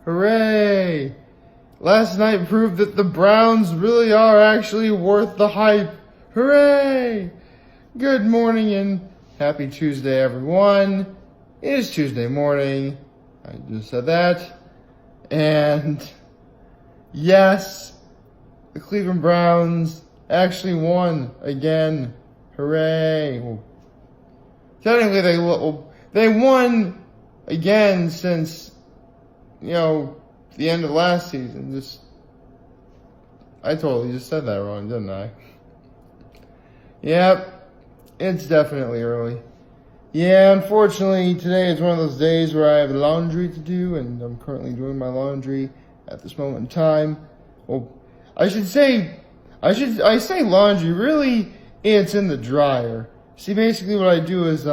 Hooray! Last night proved that the Browns really are actually worth the hype. Hooray! Good morning and happy Tuesday, everyone. It is Tuesday morning. I just said that. And yes, the Cleveland Browns actually won again. Hooray! Well, technically, they won again since, the end of last season. I totally just said that wrong, didn't I? Yep, it's definitely early. Yeah, unfortunately, today is one of those days where I have laundry to do, and I'm currently doing my laundry at this moment in time. Well, I say laundry. Really, it's in the dryer. See, basically what I do is,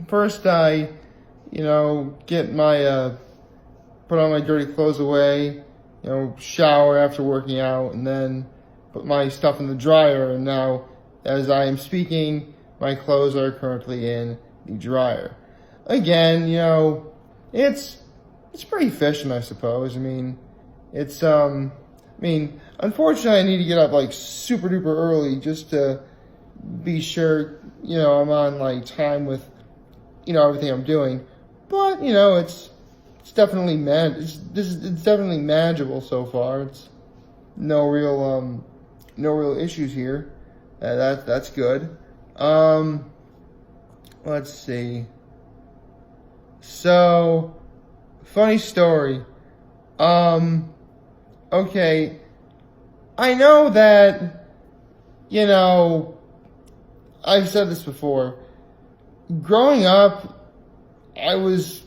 first I, get my, put all my dirty clothes away, shower after working out, and then put my stuff in the dryer. And now, as I am speaking, my clothes are currently in the dryer. Again, it's pretty efficient, I suppose. Unfortunately, I need to get up super duper early just to be sure, I'm on time with, everything I'm doing. But, it's definitely it's definitely manageable so far. It's no real issues here. That's good. Let's see. So, funny story. Okay. I know that, I've said this before. Growing up, I was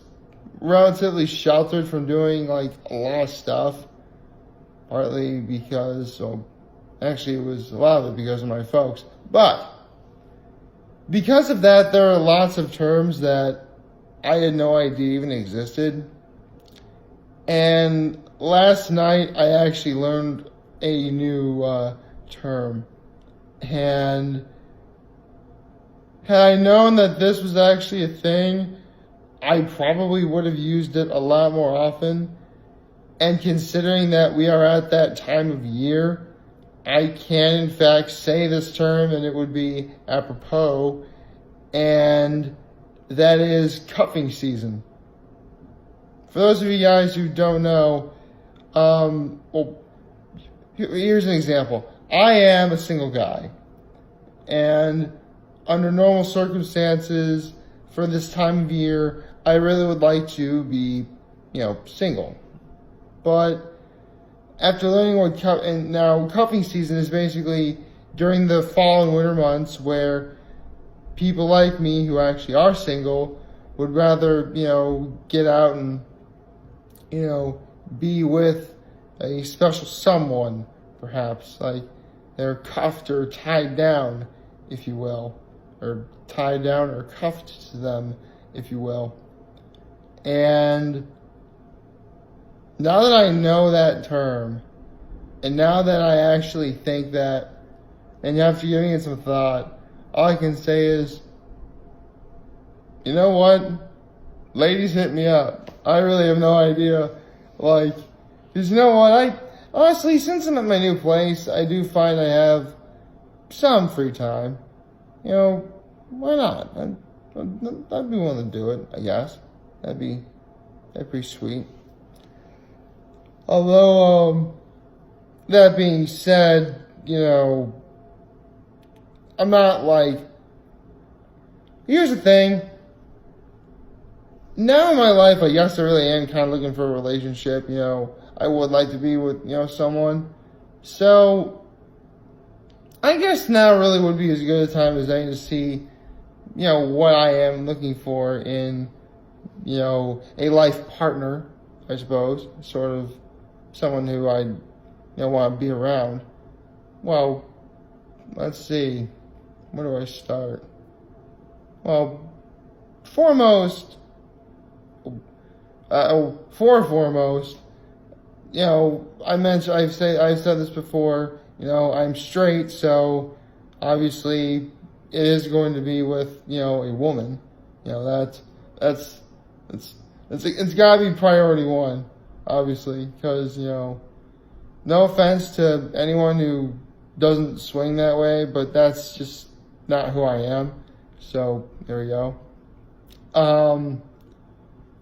relatively sheltered from doing, a lot of stuff. Partly because, actually it was a lot of it because of my folks. But, because of that, there are lots of terms that I had no idea even existed. And last night, I actually learned a new term. And had I known that this was actually a thing, I probably would have used it a lot more often. And considering that we are at that time of year, I can in fact say this term and it would be apropos, and that is cuffing season. For those of you guys who don't know, here's an example. I am a single guy, and under normal circumstances for this time of year, I really would like to be, single. But after learning cuffing season is basically during the fall and winter months where people like me who actually are single would rather, get out and, be with a special someone, perhaps, like they're cuffed or tied down, if you will, or tied down or cuffed to them, if you will. And now that I know that term, and now that I actually think that, and after giving it some thought, all I can say is, you know what? Ladies, hit me up. I really have no idea. Because you know what? Honestly, since I'm at my new place, I do find I have some free time. Why not? I'd be willing to do it, I guess. That'd be pretty sweet. Although, that being said, I'm not here's the thing. Now in my life, I guess I really am kind of looking for a relationship. I would like to be with, someone. So, I guess now really would be as good a time as any to see, what I am looking for in, a life partner, I suppose. Sort of someone who I, want to be around. Well, let's see. Where do I start? Well, foremost, I've said this before, I'm straight, so obviously it is going to be with, a woman. That's It's got to be priority one, obviously, because, no offense to anyone who doesn't swing that way, but that's just not who I am. So there we go.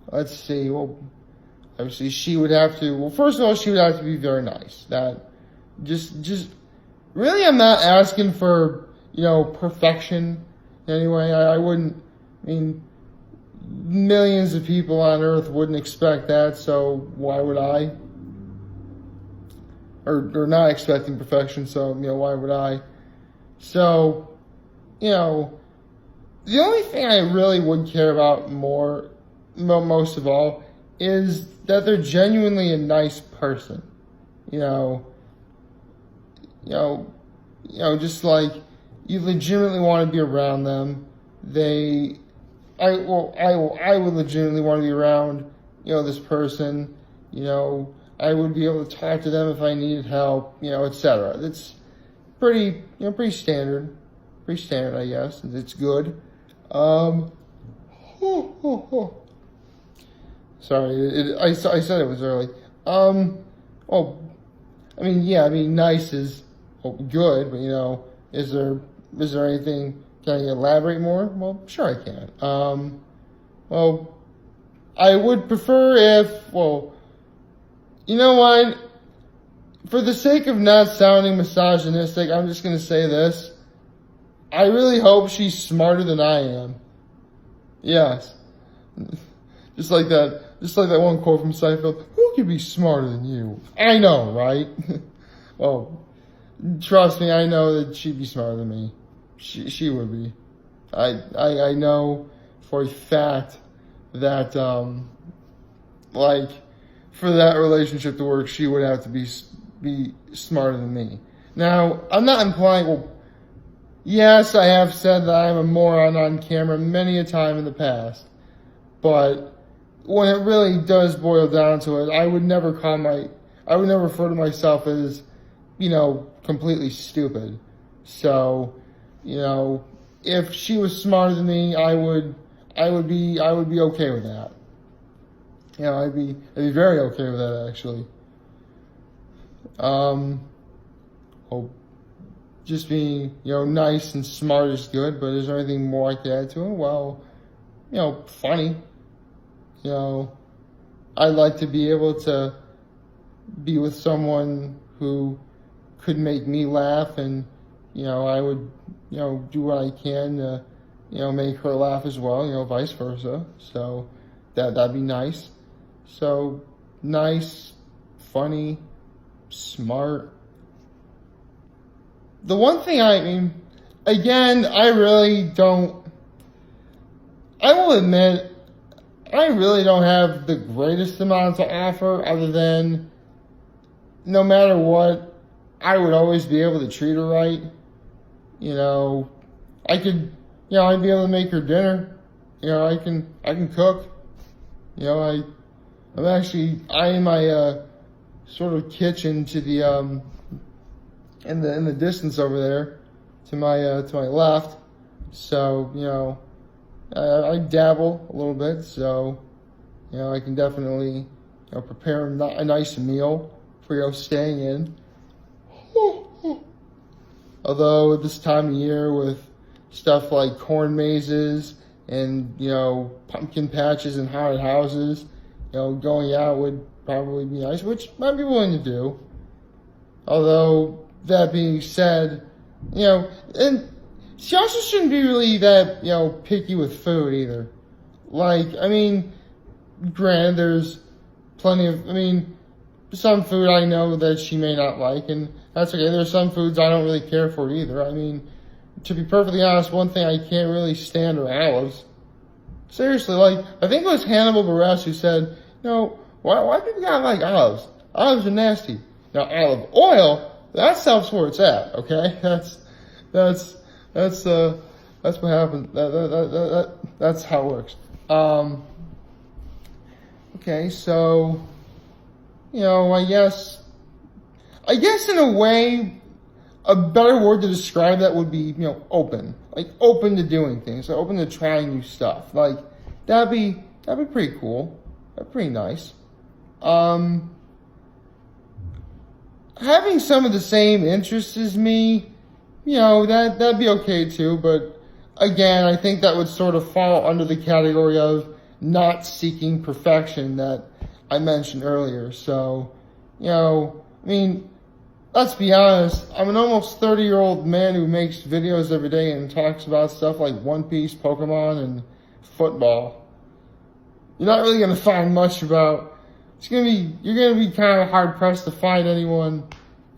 Let's see. Well, obviously she would have to. Well, first of all, she would have to be very nice. That just really, I'm not asking for perfection. Anyway, I wouldn't. I mean, millions of people on Earth wouldn't expect that. So why would I? Or not expecting perfection. So why would I? So the only thing I really would care about most of all, is that they're genuinely a nice person. Just like you legitimately want to be around them. I would legitimately want to be around, this person. I would be able to talk to them if I needed help, etc. It's pretty standard. Pretty standard, I guess. It's good. Sorry, I said it was early. Nice is good, but is there anything? Can I elaborate more? Well, sure I can. I would prefer if, you know what? For the sake of not sounding misogynistic, I'm just gonna say this. I really hope she's smarter than I am. Yes. Just like that one quote from Seinfeld. Who could be smarter than you? I know, right? Well, trust me, I know that she'd be smarter than me. She would be. I know for a fact that for that relationship to work, she would have to be smarter than me. Now, I'm not implying. Yes, I have said that I'm a moron on camera many a time in the past, but when it really does boil down to it, I would never refer to myself as, completely stupid. So, if she was smarter than me, I would be okay with that. I'd be very okay with that, actually. Just being, nice and smart is good, but is there anything more I could add to it? Well, funny. I'd like to be able to be with someone who could make me laugh, and, I would, do what I can to, make her laugh as well, vice versa. So that'd be nice. So nice, funny, smart. The one thing again, I will admit, I really don't have the greatest amount to offer other than no matter what, I would always be able to treat her right. I'd be able to make her dinner. I can cook. I'm eyeing my sort of kitchen to the in the distance over there to my left. So I dabble a little bit, so I can definitely prepare a nice meal for staying in. Although at this time of year with stuff like corn mazes and pumpkin patches and haunted houses, going out would probably be nice, which I'd be willing to do. Although that being said, and she also shouldn't be really that, picky with food either. Granted, there's plenty of, some food I know that she may not like, and that's okay. There's some foods I don't really care for either. To be perfectly honest, one thing I can't really stand are olives. Seriously, I think it was Hannibal Buress who said, why people gotta like olives? Olives are nasty. Now, olive oil, that stuff's where it's at, okay? That's what happens. That's how it works. Okay, so, I guess in a way, a better word to describe that would be, open. Open to doing things, open to trying new stuff. That'd be pretty cool. are pretty nice. Having some of the same interests as me, that'd be okay too. But again, I think that would sort of fall under the category of not seeking perfection that I mentioned earlier. So, let's be honest. I'm an almost 30-year-old man who makes videos every day and talks about stuff like One Piece, Pokemon, and football. You're not really going to find much about. You're going to be kind of hard pressed to find anyone,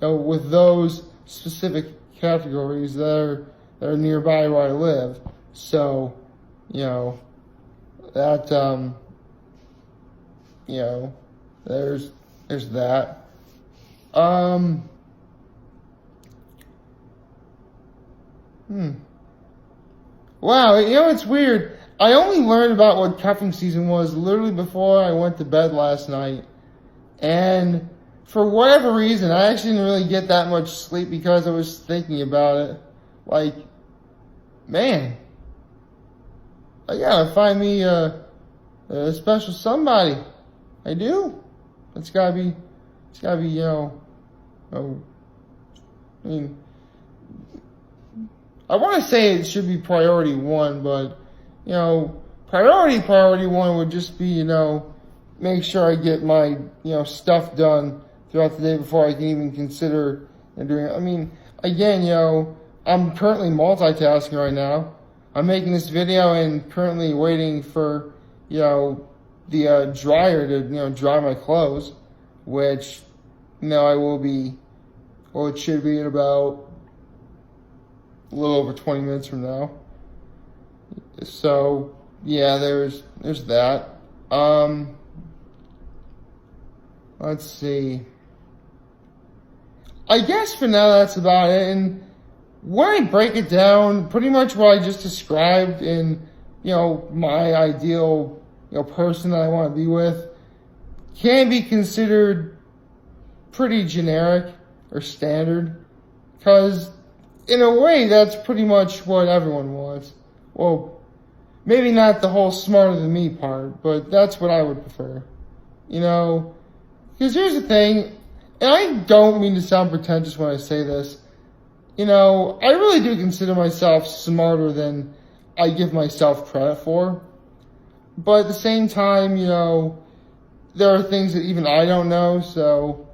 with those specific categories that are nearby where I live. So, that there's that. Wow, it's weird. I only learned about what cuffing season was literally before I went to bed last night. And for whatever reason, I actually didn't really get that much sleep because I was thinking about it. Like, man, I gotta find me a special somebody. I do. It's gotta be, I want to say it should be priority one, but, priority one would just be, make sure I get my, stuff done throughout the day before I can even consider doing it. Again, I'm currently multitasking right now. I'm making this video and currently waiting for, the dryer to, dry my clothes, which, I will be, it should be in about a little over 20 minutes from now. So, yeah, there's that. Let's see. I guess for now that's about it. And when I break it down, pretty much what I just described in, my ideal, person that I want to be with can be considered pretty generic or standard. Because in a way, that's pretty much what everyone wants. Well, maybe not the whole smarter than me part, but that's what I would prefer. Because here's the thing, and I don't mean to sound pretentious when I say this. I really do consider myself smarter than I give myself credit for. But at the same time, there are things that even I don't know. So,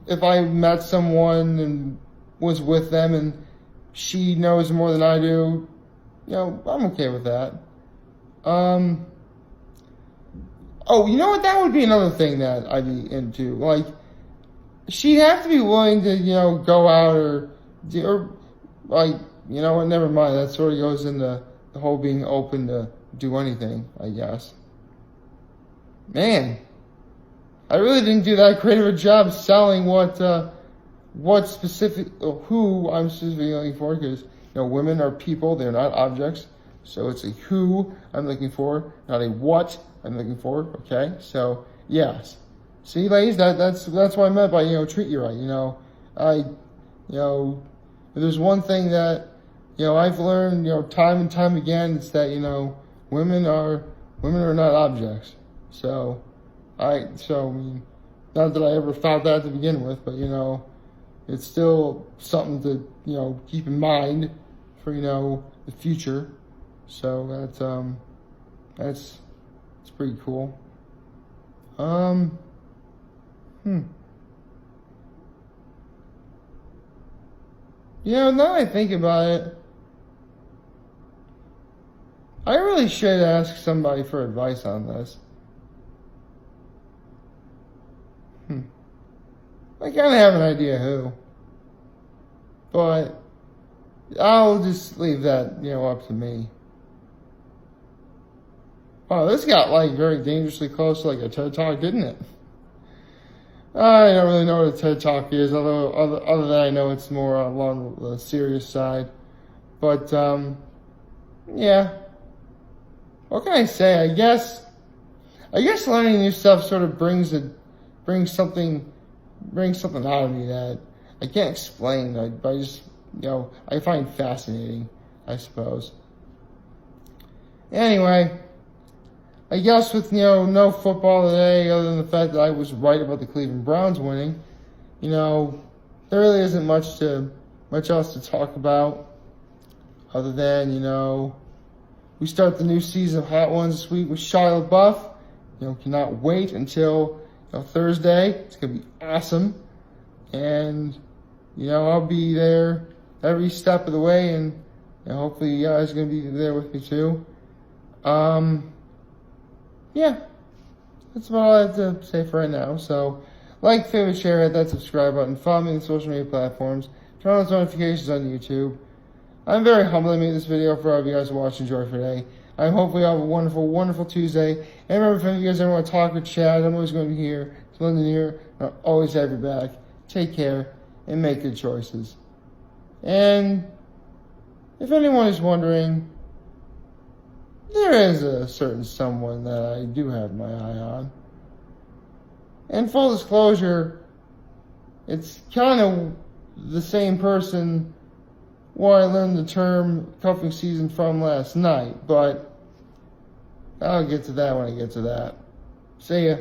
if I met someone and was with them and she knows more than I do, I'm okay with that. Oh, you know what? That would be another thing that I'd be into. Like, she'd have to be willing to, go out or like, what, never mind. That sort of goes into the whole being open to do anything, I guess. Man, I really didn't do that great of a job selling who I'm specifically looking for, because, women are people, they're not objects. So it's a who I'm looking for, not a what I'm looking for, okay? So, yes. See, ladies, that's what I meant by, treat you right, if there's one thing that, I've learned, time and time again, it's that, women are not objects. So, not that I ever thought that to begin with, but, it's still something to, keep in mind for, the future. So that's pretty cool. Now that I think about it, I really should ask somebody for advice on this. I kind of have an idea who, but I'll just leave that, up to me. Wow, this got, very dangerously close to, a TED Talk, didn't it? I don't really know what a TED Talk is, although other than I know it's more along the serious side. But, yeah. What can I say? I guess learning new stuff sort of brings something out of me that I can't explain. I just, I find fascinating, I suppose. Anyway, I guess with, no football today, other than the fact that I was right about the Cleveland Browns winning, there really isn't much else to talk about other than, we start the new season of Hot Ones this week with Shia LaBeouf. Cannot wait until Thursday. It's going to be awesome. And, I'll be there every step of the way, and hopefully you guys are going to be there with me too. Yeah, that's about all I have to say for right now. So, like, favorite, share, hit that subscribe button, follow me on the social media platforms, turn on those notifications on YouTube. I'm very humbled to make this video for all of you guys to watch and enjoy for today. I hope you have a wonderful, wonderful Tuesday. And remember, if any of you guys ever want to talk or chat, I'm always going to be here. It's London here. I'll always have your back. Take care and make good choices. And if anyone is wondering, there is a certain someone that I do have my eye on. And full disclosure, it's kind of the same person where I learned the term cuffing season from last night, but I'll get to that when I get to that. See ya.